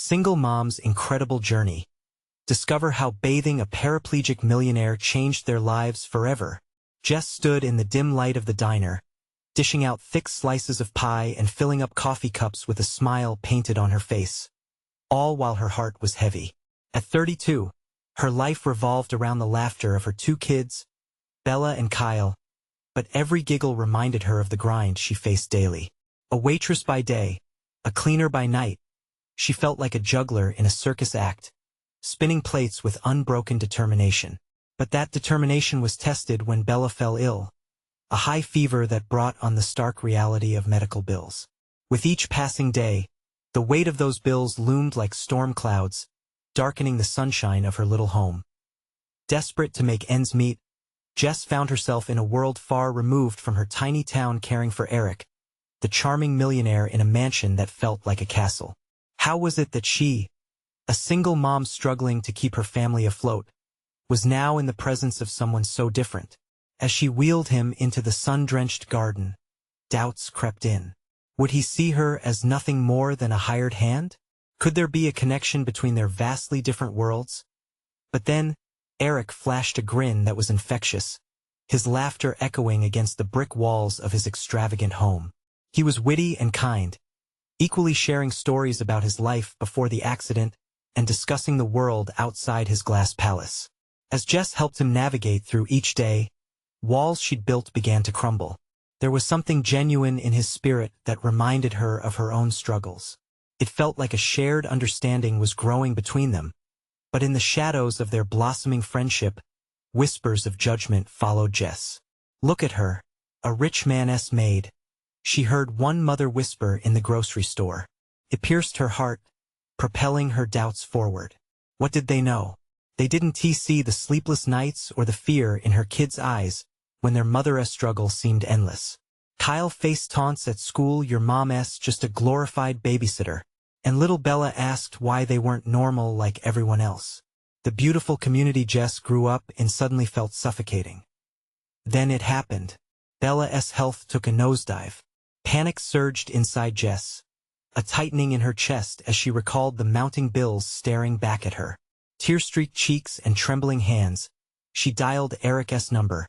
Single Mom's Incredible Journey. Discover how bathing a paraplegic millionaire changed their lives forever. Jess stood in the dim light of the diner, dishing out thick slices of pie and filling up coffee cups with a smile painted on her face, all while her heart was heavy. At 32, her life revolved around the laughter of her two kids, Bella and Kyle, but every giggle reminded her of the grind she faced daily. A waitress by day, a cleaner by night, she felt like a juggler in a circus act, spinning plates with unbroken determination. But that determination was tested when Bella fell ill, a high fever that brought on the stark reality of medical bills. With each passing day, the weight of those bills loomed like storm clouds, darkening the sunshine of her little home. Desperate to make ends meet, Jess found herself in a world far removed from her tiny town caring for Eric, the charming millionaire in a mansion that felt like a castle. How was it that she, a single mom struggling to keep her family afloat, was now in the presence of someone so different? As she wheeled him into the sun-drenched garden, doubts crept in. Would he see her as nothing more than a hired hand? Could there be a connection between their vastly different worlds? But then, Eric flashed a grin that was infectious, his laughter echoing against the brick walls of his extravagant home. He was witty and kind, equally sharing stories about his life before the accident and discussing the world outside his glass palace. As Jess helped him navigate through each day, walls she'd built began to crumble. There was something genuine in his spirit that reminded her of her own struggles. It felt like a shared understanding was growing between them. But in the shadows of their blossoming friendship, whispers of judgment followed Jess. "Look at her, a rich man's maid," she heard one mother whisper in the grocery store. It pierced her heart, propelling her doubts forward. What did they know? They didn't see the sleepless nights or the fear in her kids' eyes when their mother's struggle seemed endless. Kyle faced taunts at school, "Your mom's just a glorified babysitter." And little Bella asked why they weren't normal like everyone else. The beautiful community Jess grew up in suddenly felt suffocating. Then it happened. Bella's health took a nosedive. Panic surged inside Jess, a tightening in her chest as she recalled the mounting bills staring back at her. Tear-streaked cheeks and trembling hands, she dialed Eric's number,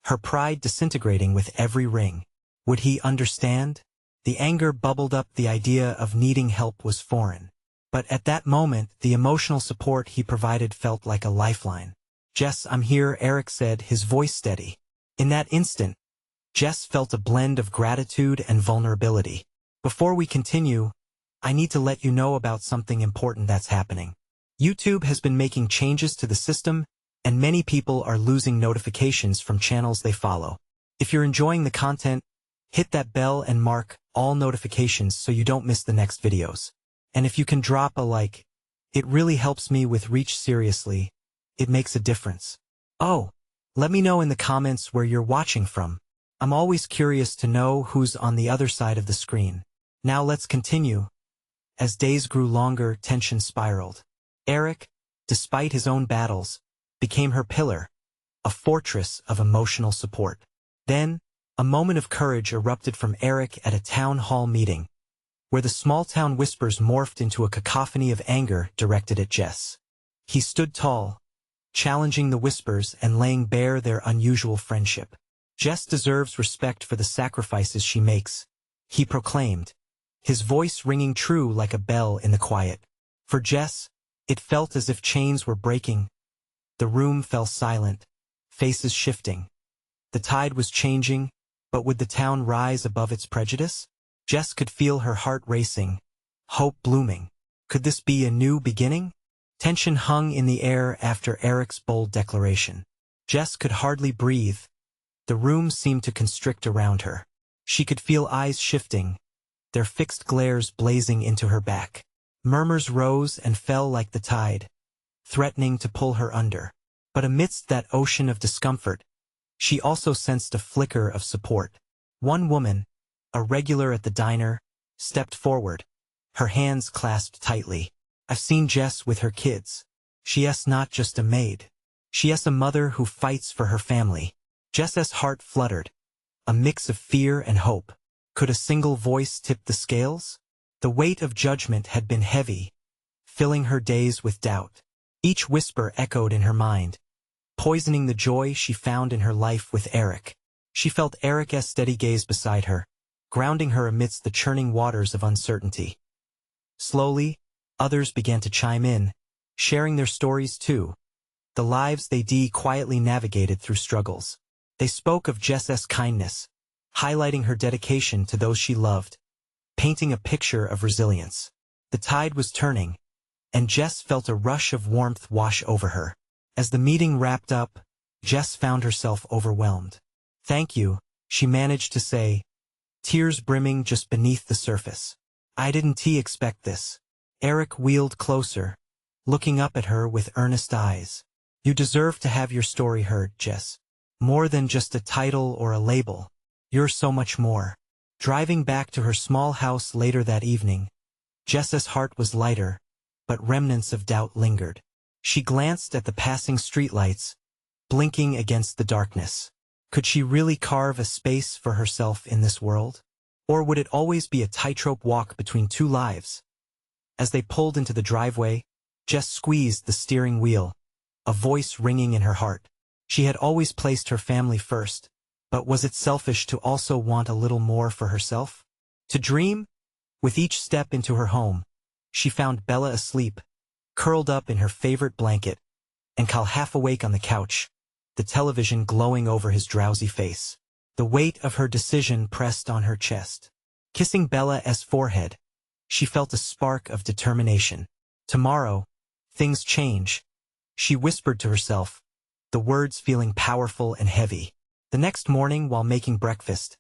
her pride disintegrating with every ring. Would he understand? The anger bubbled up. The idea of needing help was foreign. But at that moment, the emotional support he provided felt like a lifeline. "Jess, I'm here," Eric said, his voice steady. In that instant, Jess felt a blend of gratitude and vulnerability. "Before we continue, I need to let you know about something important that's happening. YouTube has been making changes to the system, and many people are losing notifications from channels they follow. If you're enjoying the content, hit that bell and mark all notifications so you don't miss the next videos. And if you can drop a like, it really helps me with reach. Seriously, it makes a difference. Oh, let me know in the comments where you're watching from. I'm always curious to know who's on the other side of the screen. Now let's continue." As days grew longer, tension spiraled. Eric, despite his own battles, became her pillar, a fortress of emotional support. Then, a moment of courage erupted from Eric at a town hall meeting, where the small-town whispers morphed into a cacophony of anger directed at Jess. He stood tall, challenging the whispers and laying bare their unusual friendship. "Jess deserves respect for the sacrifices she makes," he proclaimed, his voice ringing true like a bell in the quiet. For Jess, it felt as if chains were breaking. The room fell silent, faces shifting. The tide was changing, but would the town rise above its prejudice? Jess could feel her heart racing, hope blooming. Could this be a new beginning? Tension hung in the air after Eric's bold declaration. Jess could hardly breathe. The room seemed to constrict around her. She could feel eyes shifting, their fixed glares blazing into her back. Murmurs rose and fell like the tide, threatening to pull her under. But amidst that ocean of discomfort, she also sensed a flicker of support. One woman, a regular at the diner, stepped forward, her hands clasped tightly. "I've seen Jess with her kids. She's not just a maid. She's a mother who fights for her family." Jess's heart fluttered, a mix of fear and hope. Could a single voice tip the scales? The weight of judgment had been heavy, filling her days with doubt. Each whisper echoed in her mind, poisoning the joy she found in her life with Eric. She felt Eric's steady gaze beside her, grounding her amidst the churning waters of uncertainty. Slowly, others began to chime in, sharing their stories too, the lives they quietly navigated through struggles. They spoke of Jess's kindness, highlighting her dedication to those she loved, painting a picture of resilience. The tide was turning, and Jess felt a rush of warmth wash over her. As the meeting wrapped up, Jess found herself overwhelmed. "Thank you," she managed to say, tears brimming just beneath the surface. "I didn't expect this." Eric wheeled closer, looking up at her with earnest eyes. "You deserve to have your story heard, Jess. More than just a title or a label. You're so much more." Driving back to her small house later that evening, Jess's heart was lighter, but remnants of doubt lingered. She glanced at the passing streetlights, blinking against the darkness. Could she really carve a space for herself in this world? Or would it always be a tightrope walk between two lives? As they pulled into the driveway, Jess squeezed the steering wheel, a voice ringing in her heart. She had always placed her family first, but was it selfish to also want a little more for herself? To dream? With each step into her home, she found Bella asleep, curled up in her favorite blanket, and Kyle half awake on the couch, the television glowing over his drowsy face. The weight of her decision pressed on her chest. Kissing Bella's forehead, she felt a spark of determination. Tomorrow, things change, she whispered to herself, the words feeling powerful and heavy. The next morning, while making breakfast,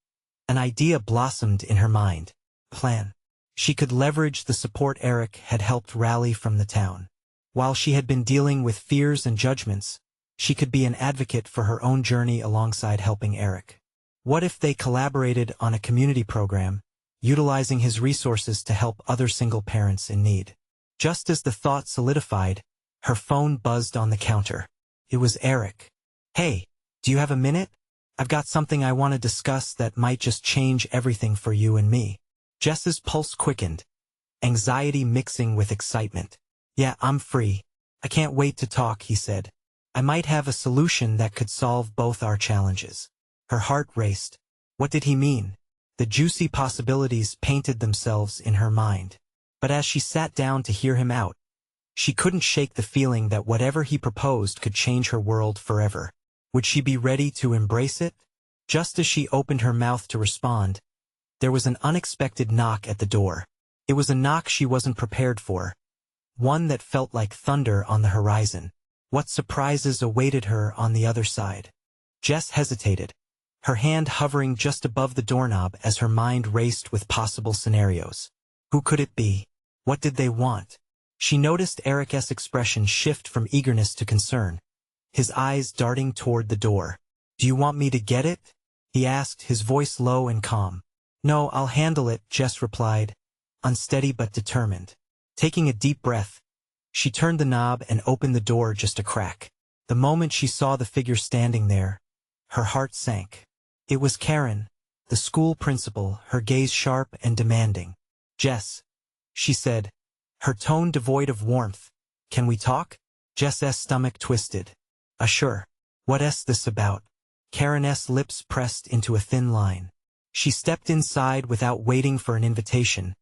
an idea blossomed in her mind. Plan. She could leverage the support Eric had helped rally from the town. While she had been dealing with fears and judgments, she could be an advocate for her own journey alongside helping Eric. What if they collaborated on a community program, utilizing his resources to help other single parents in need? Just as the thought solidified, her phone buzzed on the counter. It was Eric. "Hey, do you have a minute? I've got something I want to discuss that might just change everything for you and me." Jess's pulse quickened, anxiety mixing with excitement. "Yeah, I'm free. I can't wait to talk," he said. "I might have a solution that could solve both our challenges." Her heart raced. What did he mean? The juicy possibilities painted themselves in her mind. But as she sat down to hear him out, she couldn't shake the feeling that whatever he proposed could change her world forever. Would she be ready to embrace it? Just as she opened her mouth to respond, there was an unexpected knock at the door. It was a knock she wasn't prepared for, one that felt like thunder on the horizon. What surprises awaited her on the other side? Jess hesitated, her hand hovering just above the doorknob as her mind raced with possible scenarios. Who could it be? What did they want? She noticed Eric's expression shift from eagerness to concern, his eyes darting toward the door. "Do you want me to get it?" he asked, his voice low and calm. "No, I'll handle it," Jess replied, unsteady but determined. Taking a deep breath, she turned the knob and opened the door just a crack. The moment she saw the figure standing there, her heart sank. It was Karen, the school principal, her gaze sharp and demanding. "Jess," she said, her tone devoid of warmth, "can we talk?" Jess's stomach twisted. Sure. What's this about?" Karen's lips pressed into a thin line. She stepped inside without waiting for an invitation,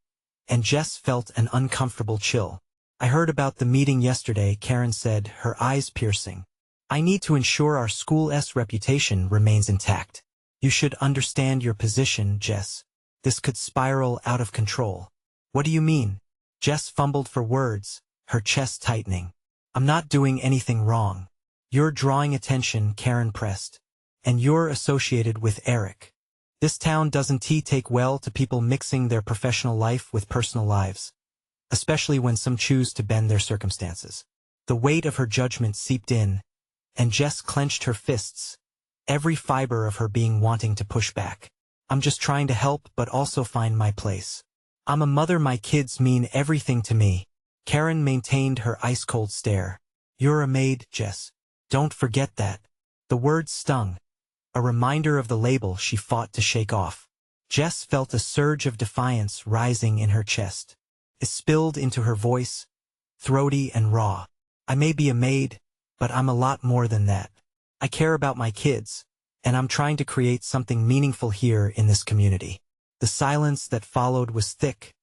and Jess felt an uncomfortable chill. "I heard about the meeting yesterday," Karen said, her eyes piercing. "I need to ensure our school's reputation remains intact. You should understand your position, Jess. This could spiral out of control." "What do you mean?" Jess fumbled for words, her chest tightening. "I'm not doing anything wrong. You're drawing attention," Karen pressed. "And you're associated with Eric. This town doesn't take well to people mixing their professional life with personal lives, especially when some choose to bend their circumstances." The weight of her judgment seeped in, and Jess clenched her fists, every fiber of her being wanting to push back. "I'm just trying to help but also find my place. I'm a mother, my kids mean everything to me." Karen maintained her ice-cold stare. "You're a maid, Jess. Don't forget that." The words stung, a reminder of the label she fought to shake off. Jess felt a surge of defiance rising in her chest. It spilled into her voice, throaty and raw. I may be a maid, but I'm a lot more than that. I care about my kids, and I'm trying to create something meaningful here in this community. The silence that followed was thick,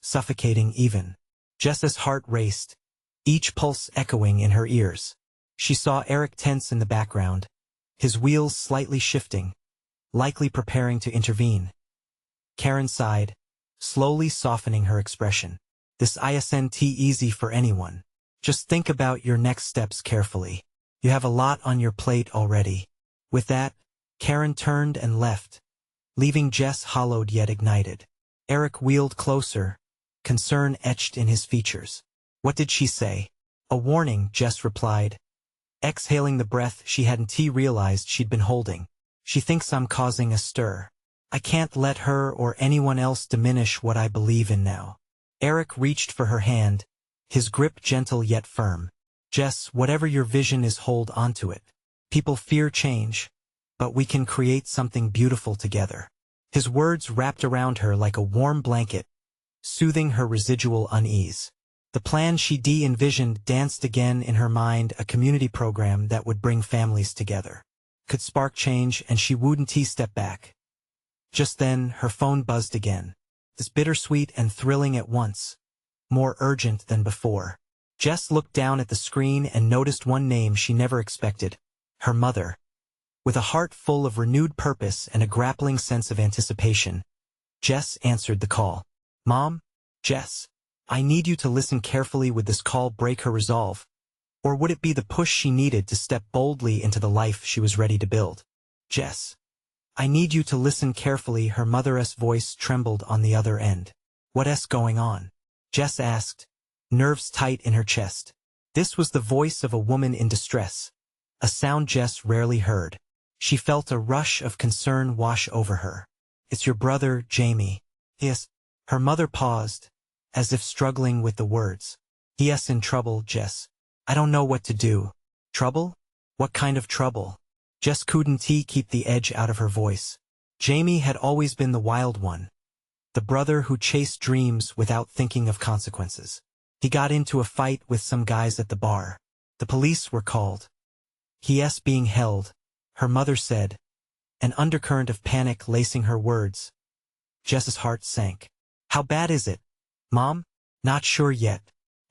suffocating even. Jess's heart raced, each pulse echoing in her ears. She saw Eric tense in the background, his wheels slightly shifting, likely preparing to intervene. Karen sighed, slowly softening her expression. This isn't easy for anyone. Just think about your next steps carefully. You have a lot on your plate already. With that, Karen turned and left, leaving Jess hollowed yet ignited. Eric wheeled closer, concern etched in his features. What did she say? A warning, Jess replied, exhaling the breath she hadn't realized she'd been holding. She thinks I'm causing a stir. I can't let her or anyone else diminish what I believe in now. Eric reached for her hand, his grip gentle yet firm. Jess, whatever your vision is, hold onto it. People fear change, but we can create something beautiful together. His words wrapped around her like a warm blanket, soothing her residual unease. The plan she envisioned danced again in her mind, a community program that would bring families together. Could spark change, and she wouldn't step back. Just then, her phone buzzed again. This bittersweet and thrilling at once, more urgent than before. Jess looked down at the screen and noticed one name she never expected, her mother. With a heart full of renewed purpose and a grappling sense of anticipation, Jess answered the call. Mom? Jess, I need you to listen carefully. Would this call break her resolve? Or would it be the push she needed to step boldly into the life she was ready to build? Jess, I need you to listen carefully. Her mother's voice trembled on the other end. What's going on? Jess asked, nerves tight in her chest. This was the voice of a woman in distress, a sound Jess rarely heard. She felt a rush of concern wash over her. It's your brother, Jamie. Yes. Her mother paused, as if struggling with the words. He's in trouble, Jess. I don't know what to do. Trouble? What kind of trouble? Jess couldn't keep the edge out of her voice. Jamie had always been the wild one, the brother who chased dreams without thinking of consequences. He got into a fight with some guys at the bar. The police were called. He's being held, her mother said, an undercurrent of panic lacing her words. Jess's heart sank. How bad is it, Mom? Not sure yet.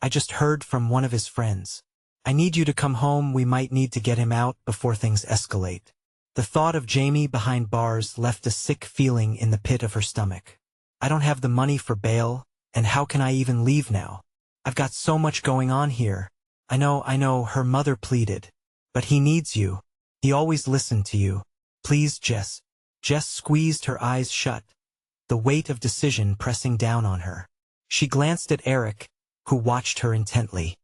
I just heard from one of his friends. I need you to come home. We might need to get him out before things escalate. The thought of Jamie behind bars left a sick feeling in the pit of her stomach. I don't have the money for bail, and how can I even leave now? I've got so much going on here. I know, her mother pleaded. But he needs you. He always listened to you. Please, Jess. Jess squeezed her eyes shut, the weight of decision pressing down on her. She glanced at Eric, who watched her intently.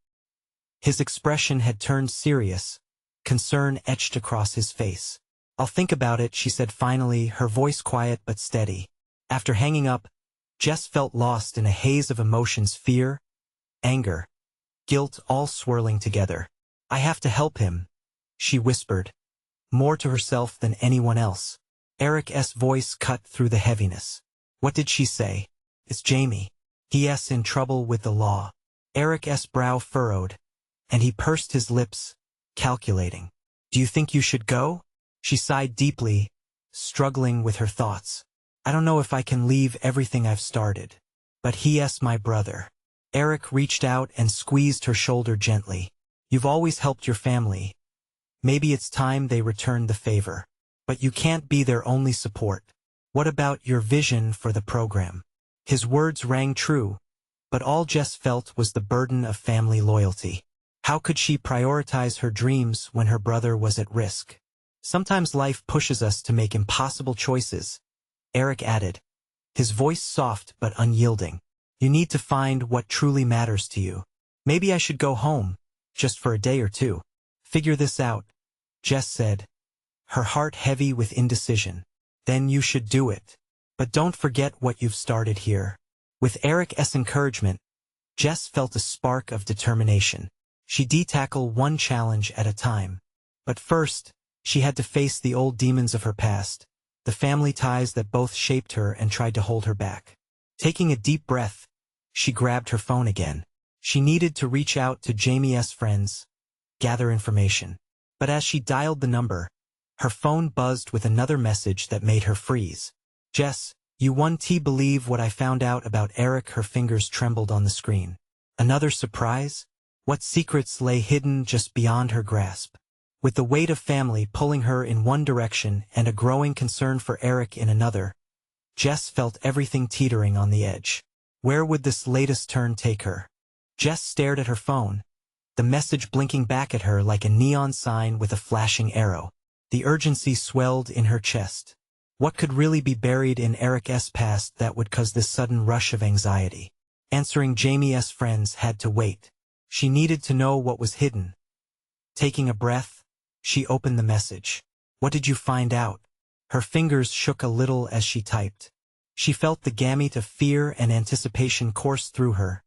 His expression had turned serious, concern etched across his face. I'll think about it, she said finally, her voice quiet but steady. After hanging up, Jess felt lost in a haze of emotions, fear, anger, guilt, all swirling together. I have to help him, she whispered, more to herself than anyone else. Eric's voice cut through the heaviness. What did she say? It's Jamie. He's in trouble with the law. Eric's brow furrowed, and he pursed his lips, calculating. Do you think you should go? She sighed deeply, struggling with her thoughts. I don't know if I can leave everything I've started. But he's my brother. Eric reached out and squeezed her shoulder gently. You've always helped your family. Maybe it's time they return the favor. But you can't be their only support. What about your vision for the program? His words rang true, but all Jess felt was the burden of family loyalty. How could she prioritize her dreams when her brother was at risk? Sometimes life pushes us to make impossible choices, Eric added, his voice soft but unyielding. You need to find what truly matters to you. Maybe I should go home, just for a day or two. Figure this out, Jess said, her heart heavy with indecision. Then you should do it. But don't forget what you've started here. With Eric's encouragement, Jess felt a spark of determination. She'd tackle one challenge at a time. But first, she had to face the old demons of her past, the family ties that both shaped her and tried to hold her back. Taking a deep breath, she grabbed her phone again. She needed to reach out to Jamie's friends, gather information. But as she dialed the number, her phone buzzed with another message that made her freeze. Jess, you won't believe what I found out about Eric. Her fingers trembled on the screen. Another surprise? What secrets lay hidden just beyond her grasp? With the weight of family pulling her in one direction and a growing concern for Eric in another, Jess felt everything teetering on the edge. Where would this latest turn take her? Jess stared at her phone, the message blinking back at her like a neon sign with a flashing arrow. The urgency swelled in her chest. What could really be buried in Eric's past that would cause this sudden rush of anxiety? Answering Jamie's friends had to wait. She needed to know what was hidden. Taking a breath, she opened the message. What did you find out? Her fingers shook a little as she typed. She felt the gamut of fear and anticipation course through her,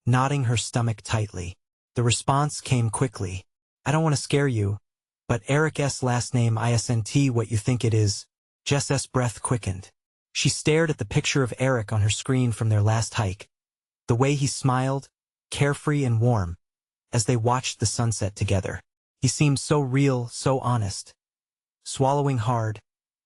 knotting her stomach tightly. The response came quickly. I don't want to scare you, but Eric's last name isn't what you think it is. Jess's breath quickened. She stared at the picture of Eric on her screen from their last hike. The way he smiled, carefree and warm, as they watched the sunset together. He seemed so real, so honest. Swallowing hard,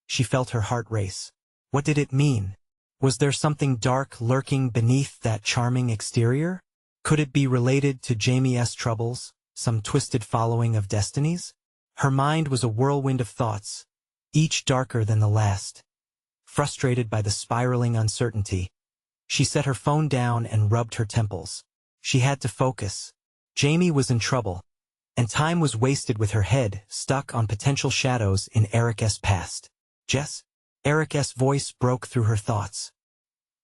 she felt her heart race. What did it mean? Was there something dark lurking beneath that charming exterior? Could it be related to Jamie's troubles, some twisted following of destinies? Her mind was a whirlwind of thoughts, each darker than the last. Frustrated by the spiraling uncertainty, she set her phone down and rubbed her temples. She had to focus. Jamie was in trouble, and time was wasted with her head stuck on potential shadows in Eric's past. Jess? Eric's voice broke through her thoughts.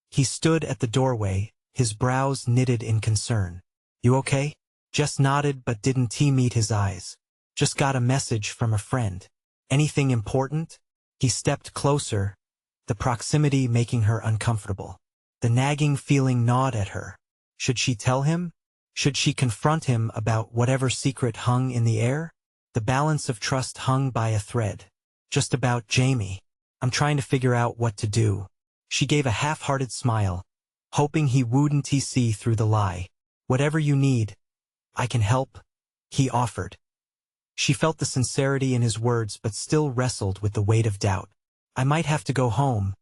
He stood at the doorway, his brows knitted in concern. You okay? Jess nodded but didn't meet his eyes. Just got a message from a friend. Anything important? He stepped closer, the proximity making her uncomfortable. The nagging feeling gnawed at her. Should she tell him? Should she confront him about whatever secret hung in the air? The balance of trust hung by a thread. Just about Jamie. I'm trying to figure out what to do. She gave a half-hearted smile, hoping he wouldn't see through the lie. Whatever you need, I can help, he offered. She felt the sincerity in his words but still wrestled with the weight of doubt. I might have to go home,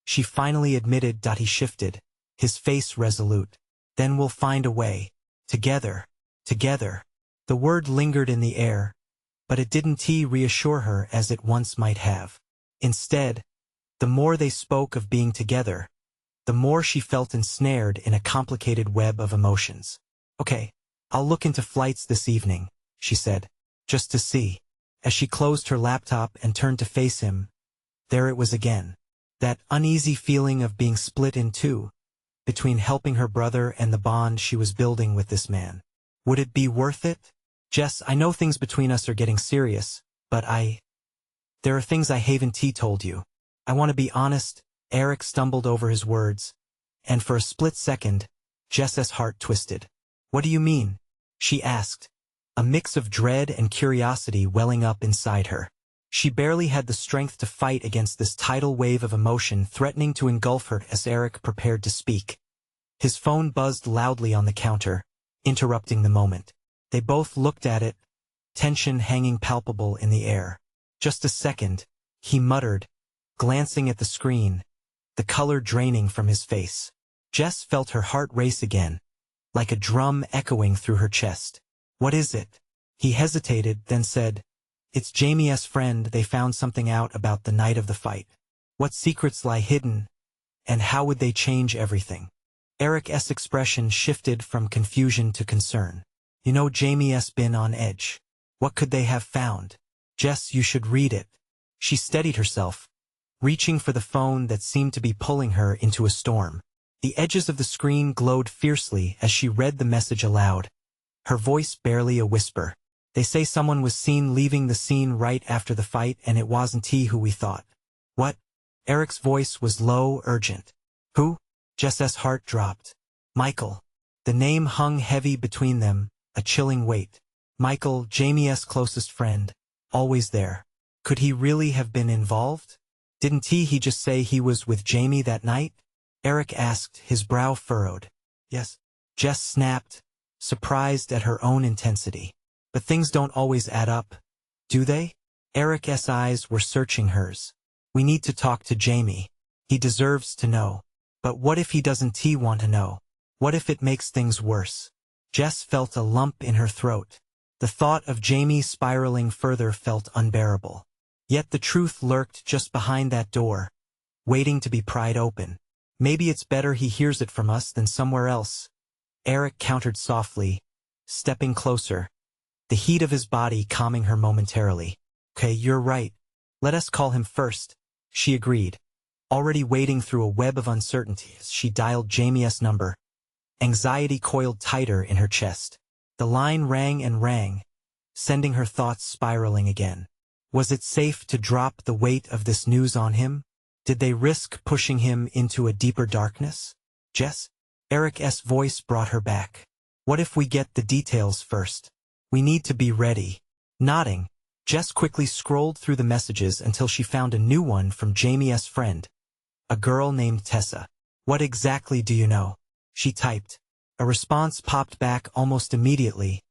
she finally admitted. He shifted, his face resolute. Then we'll find a way. Together. Together. The word lingered in the air, but it didn't reassure her as it once might have. Instead, the more they spoke of being together, the more she felt ensnared in a complicated web of emotions. Okay, I'll look into flights this evening, she said, just to see. As she closed her laptop and turned to face him, there it was again. That uneasy feeling of being split in two, between helping her brother and the bond she was building with this man. Would it be worth it? Jess, I know things between us are getting serious, but there are things I haven't told you. I want to be honest. Eric stumbled over his words, and for a split second, Jess's heart twisted. What do you mean? She asked, a mix of dread and curiosity welling up inside her. She barely had the strength to fight against this tidal wave of emotion threatening to engulf her as Eric prepared to speak. His phone buzzed loudly on the counter, interrupting the moment. They both looked at it, tension hanging palpable in the air. Just a second, he muttered, glancing at the screen, the color draining from his face. Jess felt her heart race again, like a drum echoing through her chest. What is it? He hesitated, then said, it's Jamie's friend. They found something out about the night of the fight. What secrets lie hidden, and how would they change everything? Eric's expression shifted from confusion to concern. You know, Jamie's been on edge. What could they have found? Jess, you should read it. She steadied herself, reaching for the phone that seemed to be pulling her into a storm. The edges of the screen glowed fiercely as she read the message aloud, her voice barely a whisper. They say someone was seen leaving the scene right after the fight and it wasn't he who we thought. What? Eric's voice was low, urgent. Who? Jess's heart dropped. Michael. The name hung heavy between them, a chilling weight. Michael, Jamie's closest friend, always there. Could he really have been involved? Didn't he just say he was with Jamie that night? Eric asked, his brow furrowed. Yes. Jess snapped, surprised at her own intensity. But things don't always add up, do they? Eric's eyes were searching hers. We need to talk to Jamie. He deserves to know. But what if he doesn't want to know? What if it makes things worse? Jess felt a lump in her throat. The thought of Jamie spiraling further felt unbearable. Yet the truth lurked just behind that door, waiting to be pried open. Maybe it's better he hears it from us than somewhere else. Eric countered softly, stepping closer, the heat of his body calming her momentarily. Okay, you're right. Let us call him first, she agreed, already wading through a web of uncertainty as she dialed Jamie's number. Anxiety coiled tighter in her chest. The line rang and rang, sending her thoughts spiraling again. Was it safe to drop the weight of this news on him? Did they risk pushing him into a deeper darkness? Jess? Eric's voice brought her back. What if we get the details first? We need to be ready. Nodding, Jess quickly scrolled through the messages until she found a new one from Jamie's friend, a girl named Tessa. What exactly do you know? She typed. A response popped back almost immediately,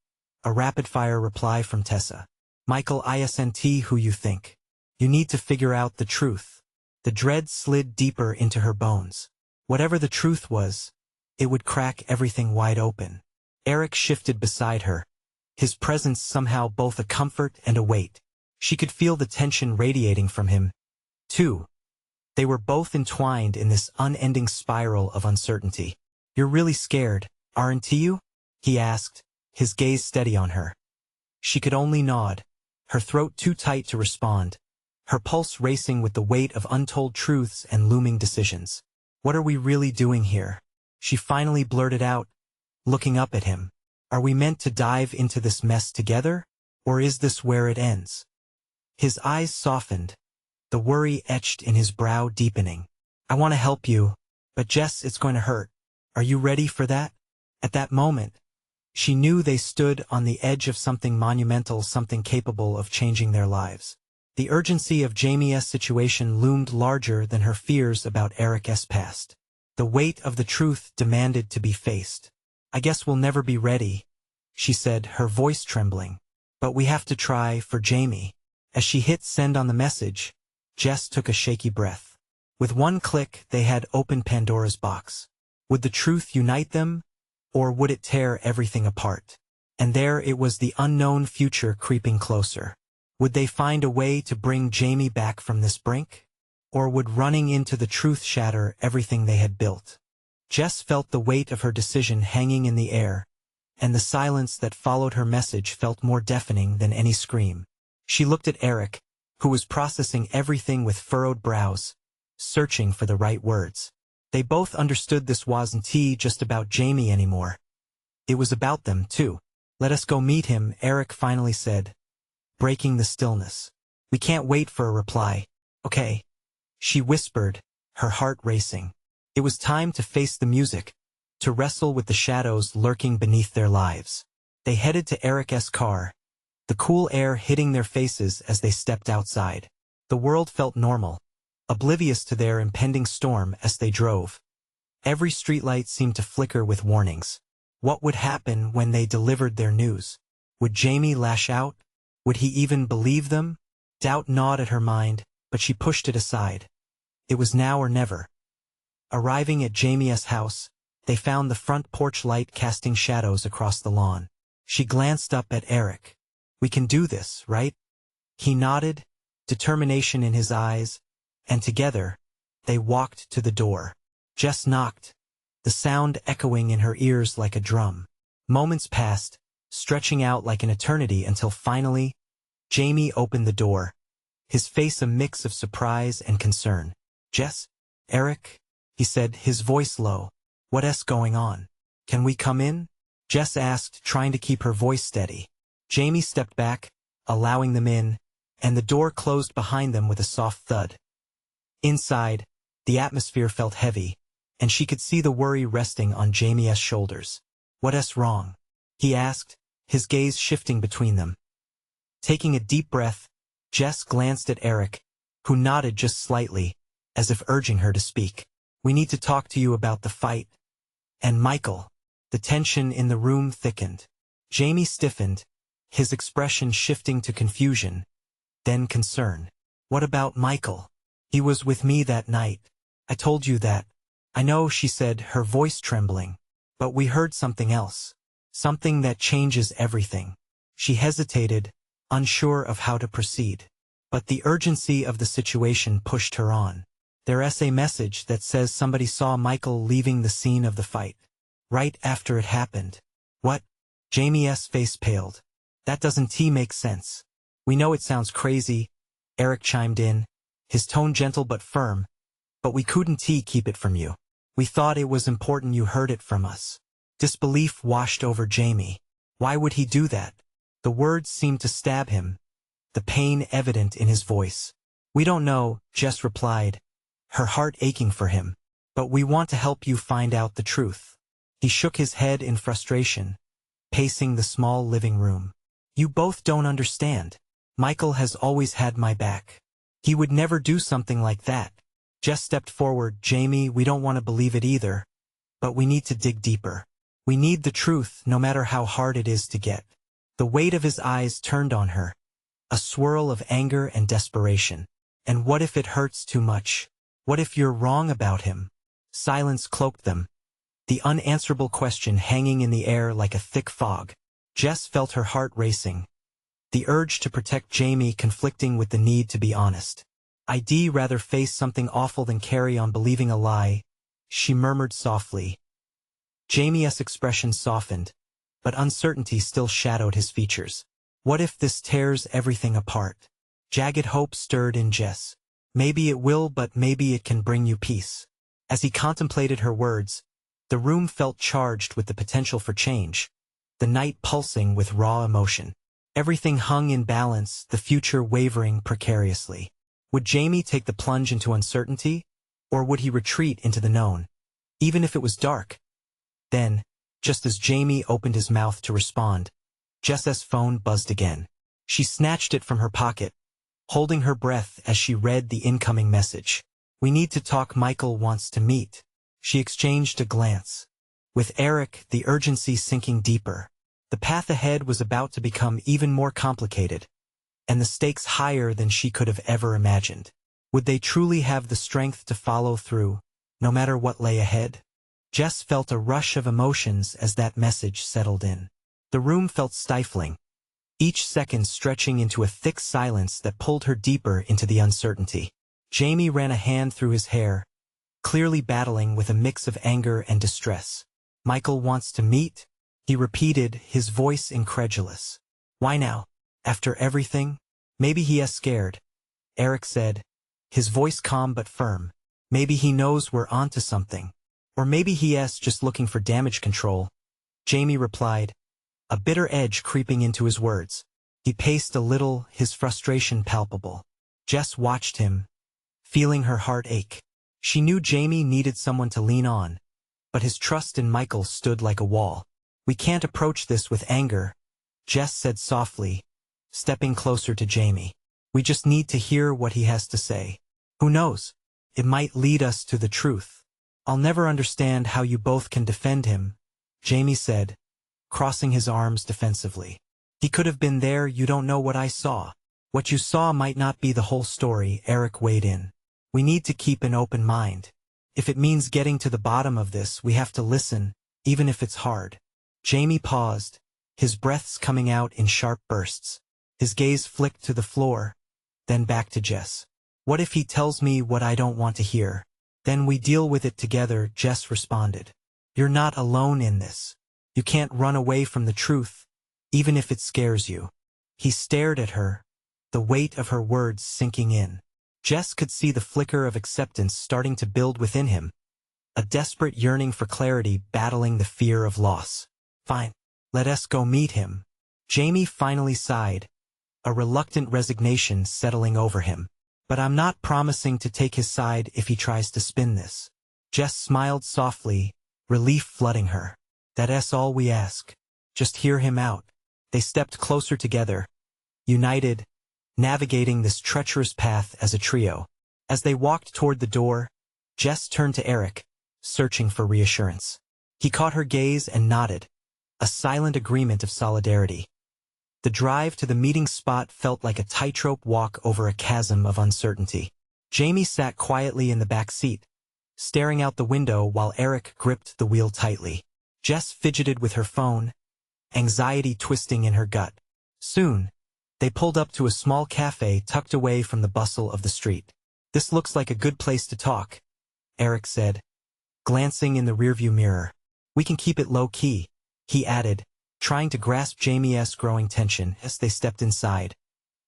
a rapid-fire reply from Tessa. Michael isn't who you think. You need to figure out the truth. The dread slid deeper into her bones. Whatever the truth was, it would crack everything wide open. Eric shifted beside her, his presence somehow both a comfort and a weight. She could feel the tension radiating from him, too. They were both entwined in this unending spiral of uncertainty. You're really scared, aren't you? He asked, his gaze steady on her. She could only nod, her throat too tight to respond, her pulse racing with the weight of untold truths and looming decisions. What are we really doing here? She finally blurted out, looking up at him. Are we meant to dive into this mess together, or is this where it ends? His eyes softened, the worry etched in his brow deepening. I want to help you, but Jess, it's going to hurt. Are you ready for that? At that moment, she knew they stood on the edge of something monumental, something capable of changing their lives. The urgency of Jamie's situation loomed larger than her fears about Eric's past. The weight of the truth demanded to be faced. I guess we'll never be ready, she said, her voice trembling. But we have to try for Jamie. As she hit send on the message, Jess took a shaky breath. With one click, they had opened Pandora's box. Would the truth unite them, or would it tear everything apart? And there it was, the unknown future creeping closer. Would they find a way to bring Jamie back from this brink? Or would running into the truth shatter everything they had built? Jess felt the weight of her decision hanging in the air, and the silence that followed her message felt more deafening than any scream. She looked at Eric, who was processing everything with furrowed brows, searching for the right words. They both understood this wasn't just about Jamie anymore. It was about them, too. Let us go meet him, Eric finally said, breaking the stillness. We can't wait for a reply. Okay, she whispered, her heart racing. It was time to face the music, to wrestle with the shadows lurking beneath their lives. They headed to Eric's car, the cool air hitting their faces as they stepped outside. The world felt normal, oblivious to their impending storm as they drove. Every streetlight seemed to flicker with warnings. What would happen when they delivered their news? Would Jamie lash out? Would he even believe them? Doubt gnawed at her mind, but she pushed it aside. It was now or never. Arriving at Jamie's house, they found the front porch light casting shadows across the lawn. She glanced up at Eric. We can do this, right? He nodded, determination in his eyes, and together, they walked to the door. Jess knocked, the sound echoing in her ears like a drum. Moments passed, stretching out like an eternity until finally, Jamie opened the door, his face a mix of surprise and concern. Jess? Eric? He said, his voice low. What's going on? Can we come in? Jess asked, trying to keep her voice steady. Jamie stepped back, allowing them in, and the door closed behind them with a soft thud. Inside, the atmosphere felt heavy, and she could see the worry resting on Jamie's shoulders. What's wrong? He asked, his gaze shifting between them. Taking a deep breath, Jess glanced at Eric, who nodded just slightly, as if urging her to speak. We need to talk to you about the fight. And Michael. The tension in the room thickened. Jamie stiffened, his expression shifting to confusion, then concern. What about Michael? He was with me that night. I told you that. I know, she said, her voice trembling. But we heard something else. Something that changes everything. She hesitated, unsure of how to proceed. But the urgency of the situation pushed her on. There's a message that says somebody saw Michael leaving the scene of the fight. Right after it happened. What? Jamie's face paled. That doesn't make sense. We know it sounds crazy, Eric chimed in, his tone gentle but firm. But we couldn't keep it from you. We thought it was important you heard it from us. Disbelief washed over Jamie. Why would he do that? The words seemed to stab him, the pain evident in his voice. We don't know, Jess replied, her heart aching for him. But we want to help you find out the truth. He shook his head in frustration, pacing the small living room. You both don't understand. Michael has always had my back. He would never do something like that. Jess stepped forward. Jamie, we don't want to believe it either. But we need to dig deeper. We need the truth, no matter how hard it is to get. The weight of his eyes turned on her. A swirl of anger and desperation. And what if it hurts too much? What if you're wrong about him? Silence cloaked them, the unanswerable question hanging in the air like a thick fog. Jess felt her heart racing, the urge to protect Jamie conflicting with the need to be honest. I'd rather face something awful than carry on believing a lie, she murmured softly. Jamie's expression softened, but uncertainty still shadowed his features. What if this tears everything apart? Jagged hope stirred in Jess. Maybe it will, but maybe it can bring you peace. As he contemplated her words, the room felt charged with the potential for change, the night pulsing with raw emotion. Everything hung in balance, the future wavering precariously. Would Jamie take the plunge into uncertainty, or would he retreat into the known, even if it was dark? Then, just as Jamie opened his mouth to respond, Jess's phone buzzed again. She snatched it from her pocket, holding her breath as she read the incoming message. We need to talk. Michael wants to meet. She exchanged a glance. With Eric, the urgency sinking deeper. The path ahead was about to become even more complicated, and the stakes higher than she could have ever imagined. Would they truly have the strength to follow through, no matter what lay ahead? Jess felt a rush of emotions as that message settled in. The room felt stifling, each second stretching into a thick silence that pulled her deeper into the uncertainty. Jamie ran a hand through his hair, clearly battling with a mix of anger and distress. Michael wants to meet? He repeated, his voice incredulous. Why now? After everything? Maybe he is scared, Eric said, his voice calm but firm. Maybe he knows we're onto something. Or maybe he is just looking for damage control, Jamie replied, a bitter edge creeping into his words. He paced a little, his frustration palpable. Jess watched him, feeling her heart ache. She knew Jamie needed someone to lean on, but his trust in Michael stood like a wall. We can't approach this with anger, Jess said softly, stepping closer to Jamie. We just need to hear what he has to say. Who knows? It might lead us to the truth. I'll never understand how you both can defend him, Jamie said, crossing his arms defensively. He could have been there. You don't know what I saw. What you saw might not be the whole story, Eric weighed in. We need to keep an open mind. If it means getting to the bottom of this, we have to listen, even if it's hard. Jamie paused, his breaths coming out in sharp bursts. His gaze flicked to the floor, then back to Jess. What if he tells me what I don't want to hear? Then we deal with it together, Jess responded. You're not alone in this. You can't run away from the truth, even if it scares you. He stared at her, the weight of her words sinking in. Jess could see the flicker of acceptance starting to build within him, a desperate yearning for clarity battling the fear of loss. Fine, let us go meet him. Jamie finally sighed, a reluctant resignation settling over him. But I'm not promising to take his side if he tries to spin this. Jess smiled softly, relief flooding her. That's all we ask. Just hear him out. They stepped closer together, united, navigating this treacherous path as a trio. As they walked toward the door, Jess turned to Eric, searching for reassurance. He caught her gaze and nodded, a silent agreement of solidarity. The drive to the meeting spot felt like a tightrope walk over a chasm of uncertainty. Jamie sat quietly in the back seat, staring out the window while Eric gripped the wheel tightly. Jess fidgeted with her phone, anxiety twisting in her gut. Soon, they pulled up to a small cafe tucked away from the bustle of the street. "This looks like a good place to talk," Eric said, glancing in the rearview mirror. "We can keep it low-key," he added, trying to grasp Jamie's growing tension as they stepped inside.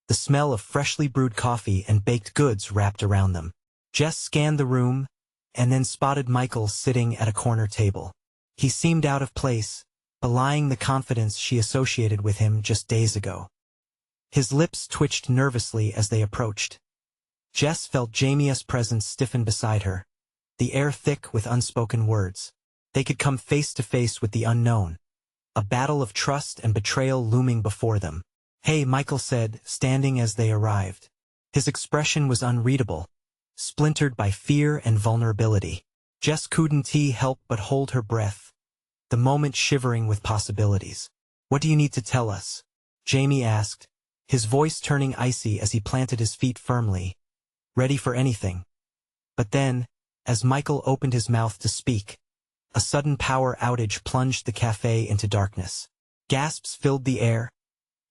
The smell of freshly brewed coffee and baked goods wrapped around them. Jess scanned the room, and then spotted Michael sitting at a corner table. He seemed out of place, belying the confidence she associated with him just days ago. His lips twitched nervously as they approached. Jess felt Jamie's presence stiffen beside her, the air thick with unspoken words. They could come face to face with the unknown, a battle of trust and betrayal looming before them. "Hey," Michael said, standing as they arrived. His expression was unreadable, splintered by fear and vulnerability. Jess couldn't help but hold her breath, the moment shivering with possibilities. "What do you need to tell us?" Jamie asked, his voice turning icy as he planted his feet firmly, ready for anything. But then, as Michael opened his mouth to speak, a sudden power outage plunged the cafe into darkness. Gasps filled the air,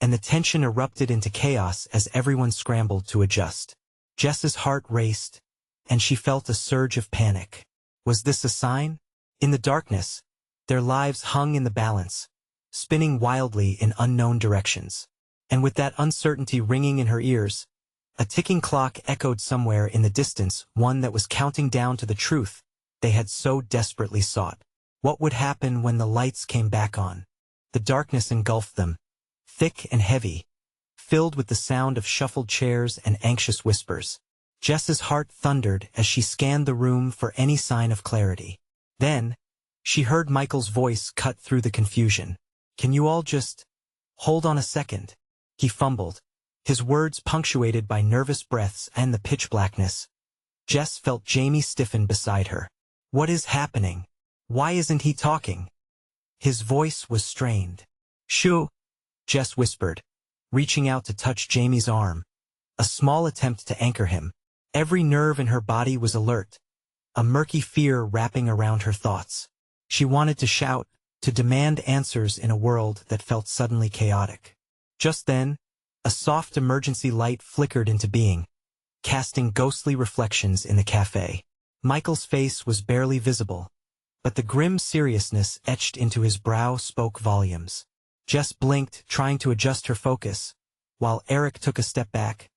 and the tension erupted into chaos as everyone scrambled to adjust. Jess's heart raced, and she felt a surge of panic. Was this a sign? In the darkness, their lives hung in the balance, spinning wildly in unknown directions. And with that uncertainty ringing in her ears, a ticking clock echoed somewhere in the distance, one that was counting down to the truth they had so desperately sought. What would happen when the lights came back on? The darkness engulfed them, thick and heavy, filled with the sound of shuffled chairs and anxious whispers. Jess's heart thundered as she scanned the room for any sign of clarity. Then, she heard Michael's voice cut through the confusion. "Can you all just hold on a second?" He fumbled, his words punctuated by nervous breaths and the pitch blackness. Jess felt Jamie stiffen beside her. "What is happening? Why isn't he talking?" His voice was strained. "Shoo," Jess whispered, reaching out to touch Jamie's arm, a small attempt to anchor him. Every nerve in her body was alert, a murky fear wrapping around her thoughts. She wanted to shout, to demand answers in a world that felt suddenly chaotic. Just then, a soft emergency light flickered into being, casting ghostly reflections in the cafe. Michael's face was barely visible, but the grim seriousness etched into his brow spoke volumes. Jess blinked, trying to adjust her focus, while Eric took a step back,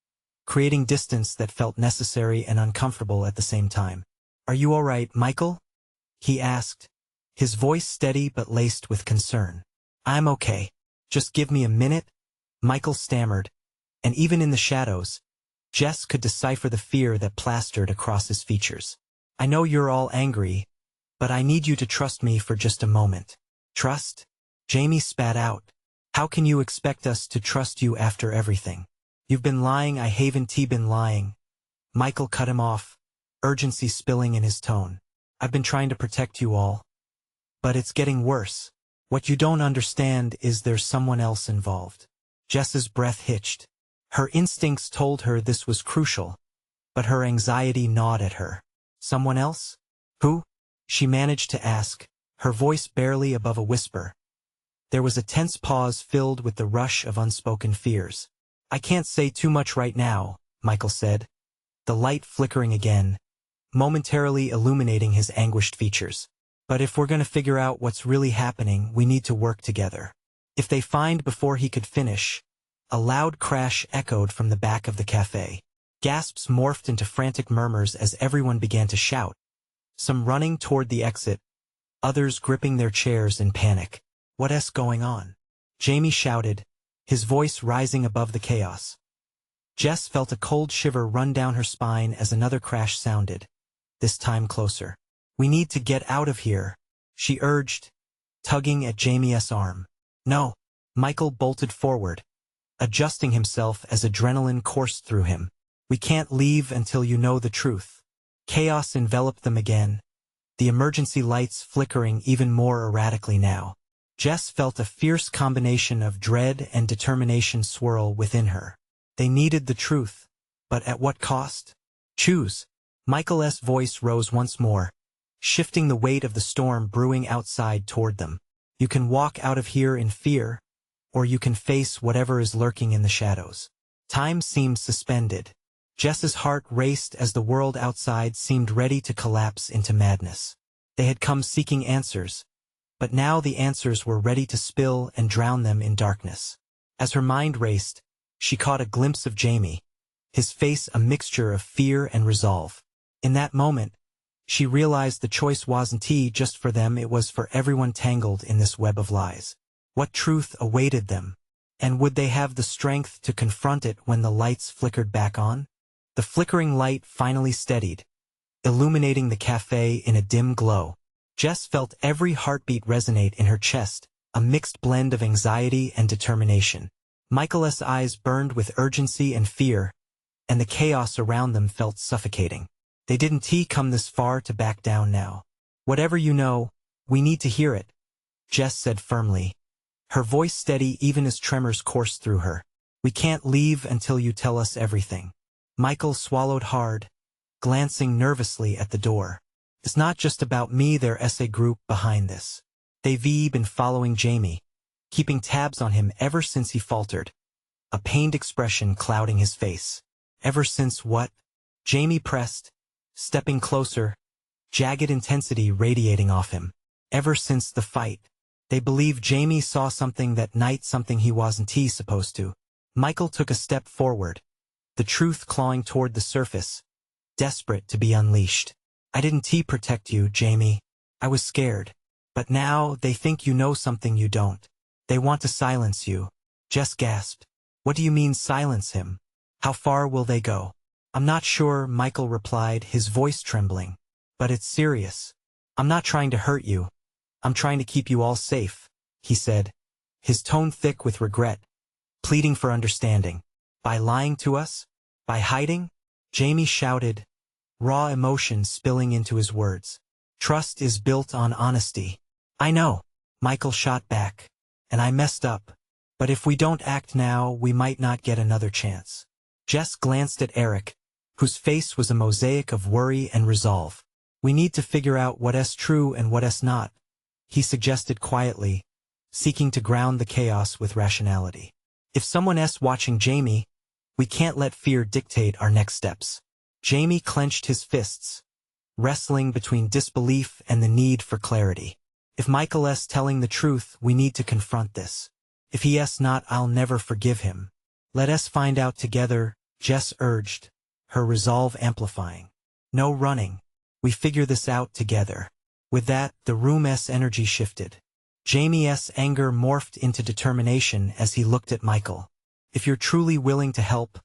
creating distance that felt necessary and uncomfortable at the same time. "Are you all right, Michael?" he asked, his voice steady but laced with concern. "I'm okay. Just give me a minute," Michael stammered, and even in the shadows, Jess could decipher the fear that plastered across his features. "I know you're all angry, but I need you to trust me for just a moment." "Trust?" Jamie spat out. "How can you expect us to trust you after everything? You've been lying. I haven't been lying." Michael cut him off, urgency spilling in his tone. "I've been trying to protect you all. But it's getting worse. What you don't understand is there's someone else involved." Jess's breath hitched. Her instincts told her this was crucial, but her anxiety gnawed at her. "Someone else? Who?" she managed to ask, her voice barely above a whisper. There was a tense pause filled with the rush of unspoken fears. "I can't say too much right now," Michael said, the light flickering again, momentarily illuminating his anguished features. "But if we're going to figure out what's really happening, we need to work together." If they find before he could finish, a loud crash echoed from the back of the cafe. Gasps morphed into frantic murmurs as everyone began to shout, some running toward the exit, others gripping their chairs in panic. "What's going on?" Jamie shouted, his voice rising above the chaos. Jess felt a cold shiver run down her spine as another crash sounded, this time closer. "We need to get out of here," she urged, tugging at Jamie's arm. "No." Michael bolted forward, adjusting himself as adrenaline coursed through him. "We can't leave until you know the truth." Chaos enveloped them again, the emergency lights flickering even more erratically now. Jess felt a fierce combination of dread and determination swirl within her. They needed the truth, but at what cost? Choose. Michael's voice rose once more, shifting the weight of the storm brewing outside toward them. You can walk out of here in fear, or you can face whatever is lurking in the shadows. Time seemed suspended. Jess's heart raced as the world outside seemed ready to collapse into madness. They had come seeking answers, but now the answers were ready to spill and drown them in darkness. As her mind raced, she caught a glimpse of Jamie, his face a mixture of fear and resolve. In that moment, she realized the choice wasn't just for them, it was for everyone tangled in this web of lies. What truth awaited them? And would they have the strength to confront it when the lights flickered back on? The flickering light finally steadied, illuminating the cafe in a dim glow. Jess felt every heartbeat resonate in her chest, a mixed blend of anxiety and determination. Michael's eyes burned with urgency and fear, and the chaos around them felt suffocating. They didn't come this far to back down now. Whatever you know, we need to hear it, Jess said firmly, her voice steady even as tremors coursed through her. We can't leave until you tell us everything. Michael swallowed hard, glancing nervously at the door. It's not just about me, there's a group behind this. They've been following Jamie, keeping tabs on him ever since he faltered, a pained expression clouding his face. Ever since what? Jamie pressed, stepping closer, jagged intensity radiating off him. Ever since the fight. They believe Jamie saw something that night, something he wasn't supposed to. Michael took a step forward, the truth clawing toward the surface, desperate to be unleashed. I didn't protect you, Jamie. I was scared. But now they think you know something you don't. They want to silence you. Jess gasped. What do you mean silence him? How far will they go? I'm not sure, Michael replied, his voice trembling. But it's serious. I'm not trying to hurt you. I'm trying to keep you all safe, he said, his tone thick with regret, pleading for understanding. By lying to us? By hiding? Jamie shouted, raw emotion spilling into his words. Trust is built on honesty. I know, Michael shot back, and I messed up. But if we don't act now, we might not get another chance. Jess glanced at Eric, whose face was a mosaic of worry and resolve. We need to figure out what's true and what's not, he suggested quietly, seeking to ground the chaos with rationality. If someone's watching Jamie, we can't let fear dictate our next steps. Jamie clenched his fists, wrestling between disbelief and the need for clarity. If Michael's telling the truth, we need to confront this. If he's not, I'll never forgive him. Let us find out together, Jess urged, her resolve amplifying. No running. We figure this out together. With that, the room's energy shifted. Jamie's anger morphed into determination as he looked at Michael. If you're truly willing to help,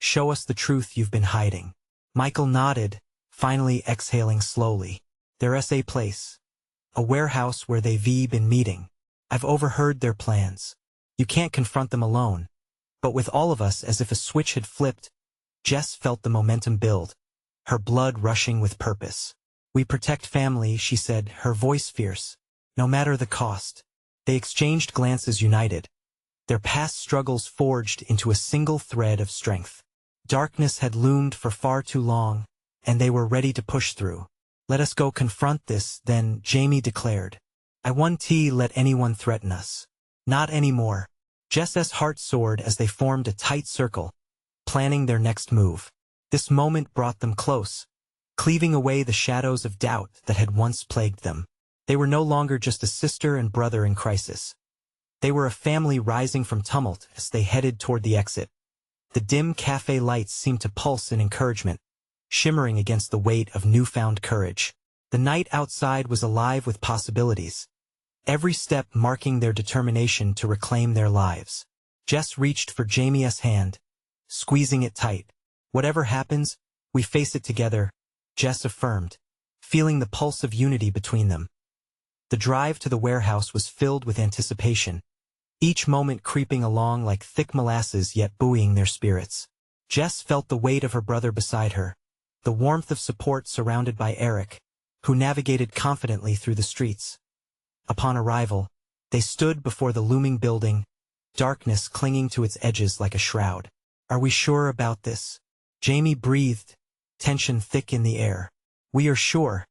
show us the truth you've been hiding. Michael nodded, finally exhaling slowly. There's a place. A warehouse where they've been meeting. I've overheard their plans. You can't confront them alone. But with all of us, as if a switch had flipped, Jess felt the momentum build, her blood rushing with purpose. We protect family, she said, her voice fierce. No matter the cost. They exchanged glances united, their past struggles forged into a single thread of strength. Darkness had loomed for far too long, and they were ready to push through. Let us go confront this, then, Jamie declared. I won't let anyone threaten us. Not anymore. Jess's heart soared as they formed a tight circle, planning their next move. This moment brought them close, cleaving away the shadows of doubt that had once plagued them. They were no longer just a sister and brother in crisis. They were a family rising from tumult as they headed toward the exit. The dim cafe lights seemed to pulse in encouragement, shimmering against the weight of newfound courage. The night outside was alive with possibilities, every step marking their determination to reclaim their lives. Jess reached for Jamie's hand, squeezing it tight. Whatever happens, we face it together, Jess affirmed, feeling the pulse of unity between them. The drive to the warehouse was filled with anticipation, each moment creeping along like thick molasses yet buoying their spirits. Jess felt the weight of her brother beside her, the warmth of support surrounded by Eric, who navigated confidently through the streets. Upon arrival, they stood before the looming building, darkness clinging to its edges like a shroud. "Are we sure about this?" Jamie breathed, tension thick in the air. "We are sure,"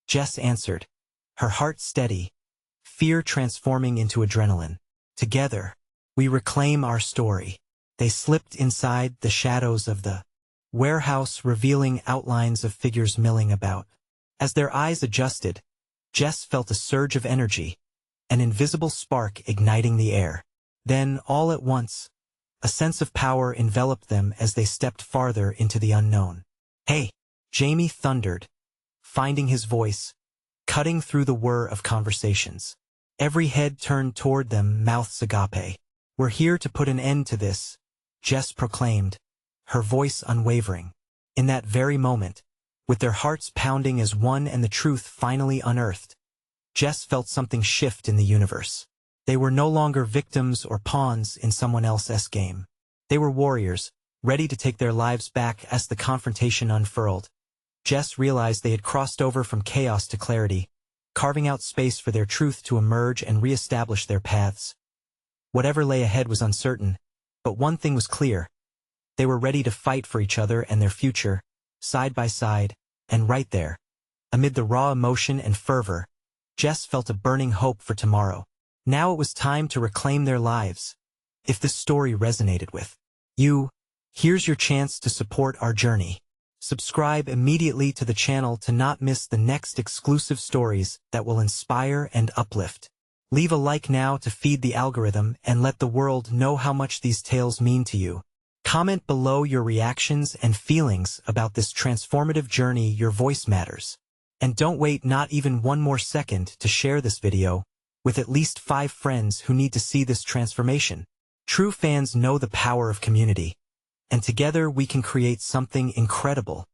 Jess answered, her heart steady, fear transforming into adrenaline. "Together, we reclaim our story." They slipped inside the shadows of the warehouse, revealing outlines of figures milling about. As their eyes adjusted, Jess felt a surge of energy, an invisible spark igniting the air. Then, all at once, a sense of power enveloped them as they stepped farther into the unknown. "Hey!" Jamie thundered, finding his voice, cutting through the whir of conversations. Every head turned toward them, mouths agape. "We're here to put an end to this," Jess proclaimed, her voice unwavering. In that very moment, with their hearts pounding as one and the truth finally unearthed, Jess felt something shift in the universe. They were no longer victims or pawns in someone else's game. They were warriors, ready to take their lives back as the confrontation unfurled. Jess realized they had crossed over from chaos to clarity, carving out space for their truth to emerge and re-establish their paths. Whatever lay ahead was uncertain, but one thing was clear. They were ready to fight for each other and their future, side by side, and right there, amid the raw emotion and fervor, Jess felt a burning hope for tomorrow. Now it was time to reclaim their lives. If this story resonated with you, here's your chance to support our journey. Subscribe immediately to the channel to not miss the next exclusive stories that will inspire and uplift. Leave a like now to feed the algorithm and let the world know how much these tales mean to you. Comment below your reactions and feelings about this transformative journey. Your voice matters. And don't wait not even one more second to share this video with at least 5 friends who need to see this transformation. True fans know the power of community, and together we can create something incredible.